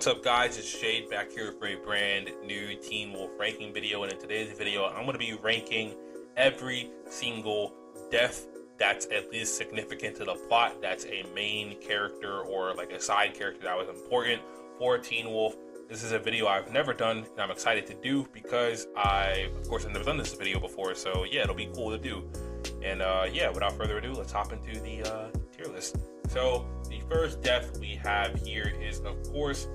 What's up, guys? It's Jade back here for a brand new Teen Wolf ranking video, and in today's video I'm going to be ranking every single death that's at least significant to the plot, that's a main character or like a side character that was important for Teen Wolf. This is a video I've never done and I'm excited to do because I've never done this video before, so yeah, it'll be cool to do. And yeah, without further ado, let's hop into the tier list. So the first death we have here is, of course,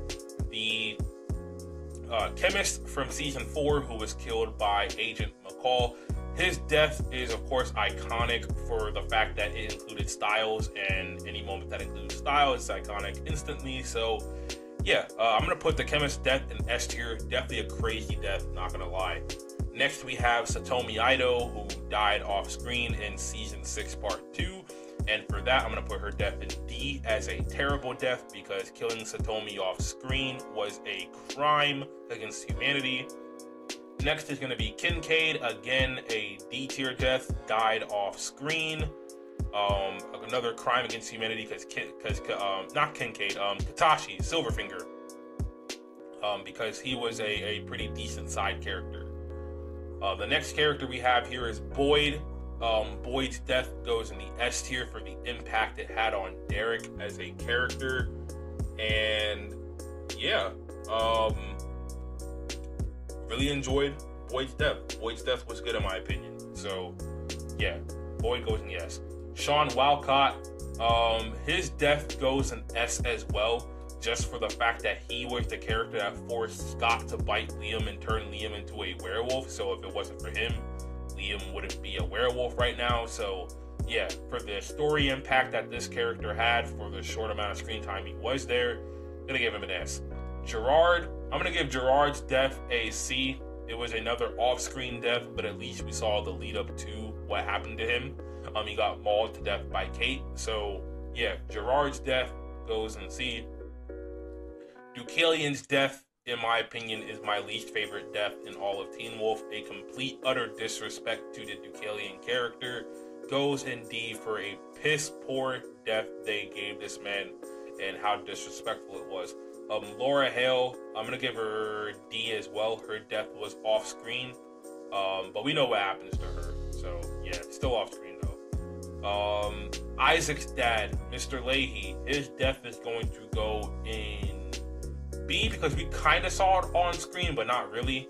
the chemist from season 4 who was killed by Agent McCall. His death is, of course, iconic for the fact that it included Styles, and any moment that includes Styles is iconic instantly. So yeah, I'm gonna put the chemist's death in S tier. Definitely a crazy death, not gonna lie. Next we have Satomi Ido, who died off screen in season 6 part 2. And for that, I'm going to put her death in D as a terrible death because killing Satomi off screen was a crime against humanity. Next is going to be Kincaid, again a D tier death, died off screen. Another crime against humanity because not Kincaid, Katashi, Silverfinger, because he was a pretty decent side character. The next character we have here is Boyd. Boyd's death goes in the S tier for the impact it had on Derek as a character. And yeah, really enjoyed Boyd's death. Boyd's death was good in my opinion. So yeah, Boyd goes in the S. Sean Walcott, his death goes in S as well, just for the fact that he was the character that forced Scott to bite Liam and turn Liam into a werewolf. So if it wasn't for him, Liam wouldn't be a werewolf right now. So yeah, for the story impact that this character had for the short amount of screen time he was there, I'm gonna give him an S. Gerard, I'm gonna give Gerard's death a C. It was another off-screen death, but at least we saw the lead up to what happened to him. He got mauled to death by Kate. So yeah, Gerard's death goes in C. Deucalion's death, in my opinion, is my least favorite death in all of Teen Wolf. A complete, utter disrespect to the Deucalion character. Goes in D for a piss-poor death they gave this man and how disrespectful it was. Laura Hale, I'm going to give her D as well. Her death was off-screen, but we know what happens to her. So, yeah, still off-screen, though. Isaac's dad, Mr. Leahy, his death is going to go in B because we kind of saw it on screen, but not really.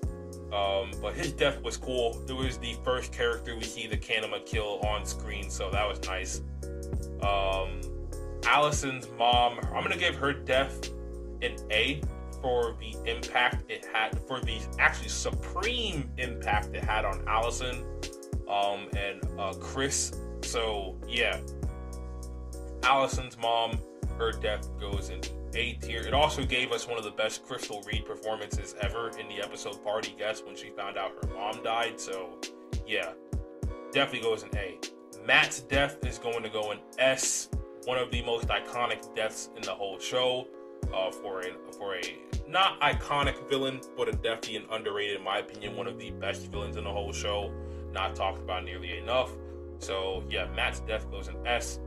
But his death was cool. It was the first character we see the Kanema kill on screen, so that was nice. Allison's mom, I'm gonna give her death an A for the impact it had, for the actually supreme impact it had on Allison and Chris. So yeah, Allison's mom, her death goes in A tier. It also gave us one of the best Crystal Reed performances ever in the episode Party Guest when she found out her mom died. So yeah, definitely goes in A. Matt's death is going to go in S. One of the most iconic deaths in the whole show. For a not iconic villain, but a definitely an underrated, in my opinion, one of the best villains in the whole show. Not talked about nearly enough. So yeah, Matt's death goes in S.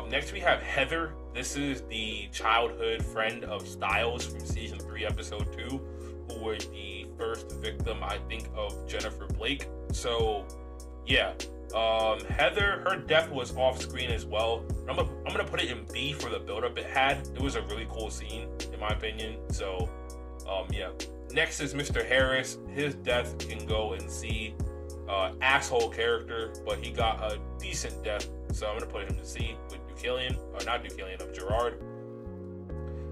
Next we have Heather. This is the childhood friend of Styles from season 3 episode 2, who was the first victim, I think, of Jennifer Blake. So yeah, Heather, her death was off screen as well. I'm gonna put it in B for the build up it had. It was a really cool scene in my opinion. So yeah, next is Mr. Harris. His death can go in C. Asshole character, but he got a decent death, so I'm gonna put him to C with Deucalion, or not Deucalion, of Gerard.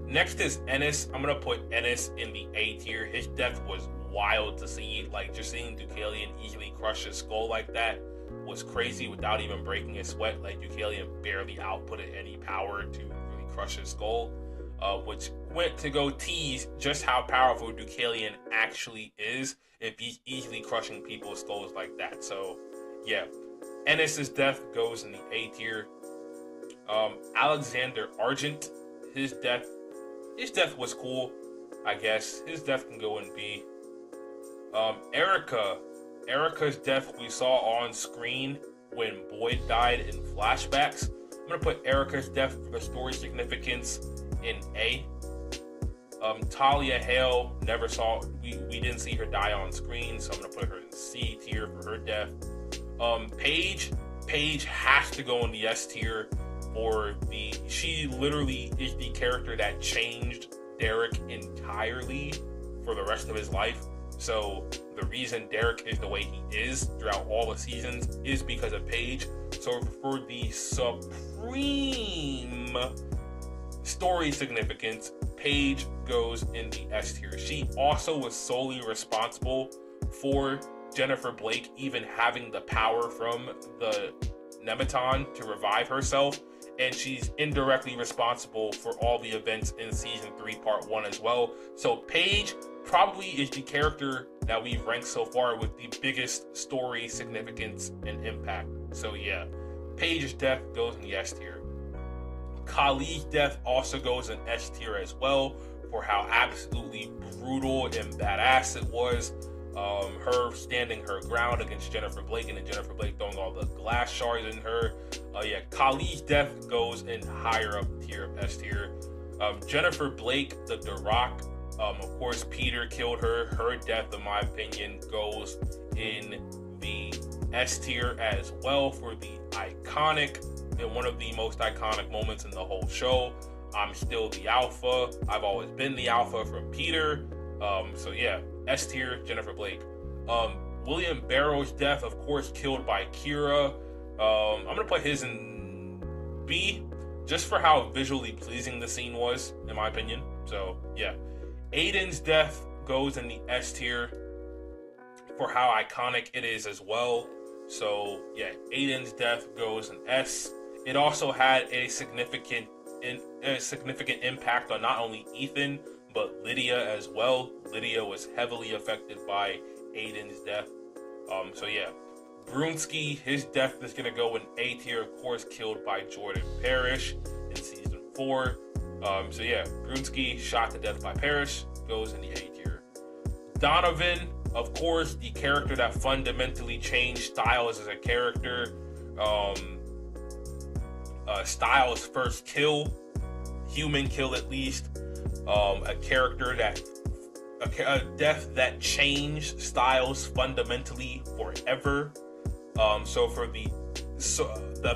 Next is Ennis. I'm gonna put Ennis in the A tier. His death was wild to see. Like, just seeing Deucalion easily crush his skull like that was crazy without even breaking his sweat. Like, Deucalion barely outputted any power to really crush his skull, which went to go tease just how powerful Deucalion actually is if he's easily crushing people's skulls like that. So yeah, Ennis's death goes in the A tier. Alexander Argent, his death was cool, I guess. His death can go in B. Erica's death we saw on screen when Boyd died in flashbacks. I'm gonna put Erica's death for the story significance in A. Talia Hale, we didn't see her die on screen, so I'm gonna put her in C tier for her death. Paige has to go in the S tier she literally is the character that changed Derek entirely for the rest of his life. So the reason Derek is the way he is throughout all the seasons is because of Paige. So for the supreme story significance, Paige goes in the S tier. She also was solely responsible for Jennifer Blake even having the power from the Nematon to revive herself, and she's indirectly responsible for all the events in season 3 part 1 as well. So Paige probably is the character that we've ranked so far with the biggest story significance and impact. So yeah, Paige's death goes in the S tier. Kali's death also goes in S tier as well for how absolutely brutal and badass it was. Her standing her ground against Jennifer Blake, and then Jennifer Blake throwing all the glass shards in her. Yeah, Kali's death goes in higher up tier, S tier. Jennifer Blake, the Rock, of course Peter killed her. Her death, in my opinion, goes in the S tier as well for the iconic and one of the most iconic moments in the whole show. I'm still the Alpha. I've always been the Alpha from Peter. So yeah, S tier, Jennifer Blake. William Barrow's death, of course, killed by Kira. I'm gonna put his in B, just for how visually pleasing the scene was, in my opinion. So yeah, Aiden's death goes in the S tier for how iconic it is as well. So yeah, Aiden's death goes in S. It also had a significant impact on not only Ethan but Lydia as well. Lydia was heavily affected by Aiden's death. So yeah, Brunski, his death is gonna go in A tier, of course, killed by Jordan Parrish in season 4. So yeah, Brunski shot to death by Parrish goes in the A tier. Donovan, of course, the character that fundamentally changed Styles as a character. Styles' first kill, human kill at least. A death that changed Styles fundamentally forever. So for the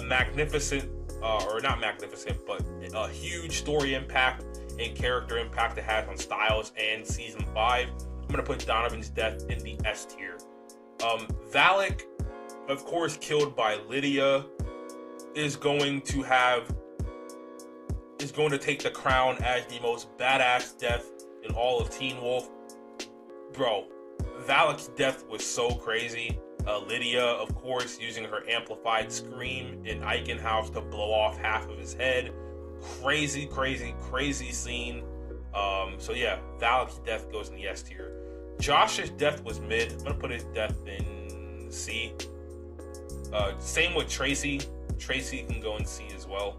magnificent, or not magnificent, but a huge story impact and character impact it has on Styles and season 5, I'm gonna put Donovan's death in the S tier. Valak, of course, killed by Lydia, is going to take the crown as the most badass death in all of Teen Wolf. Bro, Valak's death was so crazy. Lydia, of course, using her amplified scream in Eichenhaus to blow off half of his head. Crazy, crazy, crazy scene. So yeah, Valak's death goes in the S tier. Josh's death was mid. I'm gonna put his death in C. Same with Tracy. Tracy can go in C as well.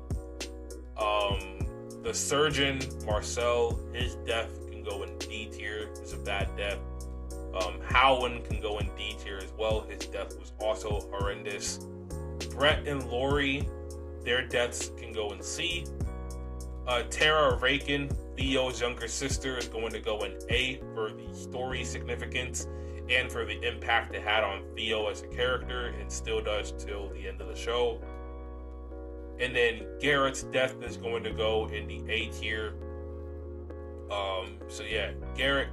The surgeon, Marcel, his death can go in D tier. It's a bad death. Howland can go in D tier as well. His death was also horrendous. Brett and Lori, their deaths can go in C. Tara Rakin, Theo's younger sister, is going to go in A for the story significance and for the impact it had on Theo as a character, and still does till the end of the show. And then Garrett's death is going to go in the A tier. So yeah, Garrett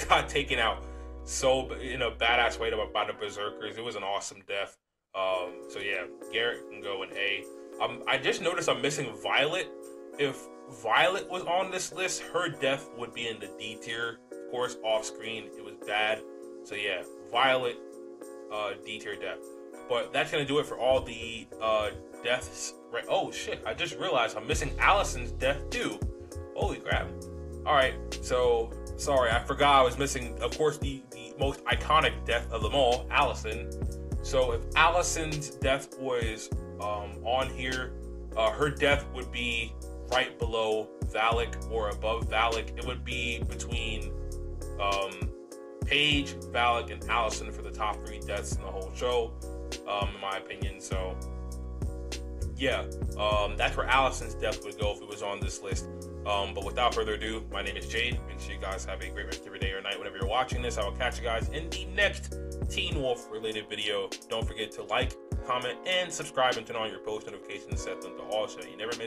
got taken out so in a badass way by the Berserkers. It was an awesome death. So yeah, Garrett can go in A. I just noticed I'm missing Violet. If Violet was on this list, her death would be in the D tier. Of course, off screen, it was bad. So yeah, Violet, D tier death. But that's gonna do it for all the deaths. Right? Oh shit! I just realized I'm missing Allison's death too. Holy crap! All right, so sorry, I forgot I was missing, of course, the most iconic death of them all, Allison. So if Allison's death was on here, her death would be right below Valak or above Valak. It would be between Paige, Valak, and Allison for the top 3 deaths in the whole show, in my opinion. So yeah, that's where Allison's death would go if it was on this list. But without further ado, my name is Jade. Make sure you guys have a great rest of your day or night whenever you're watching this. I will catch you guys in the next Teen Wolf related video. Don't forget to like, comment, and subscribe, and turn on your post notifications, set them to all so you never miss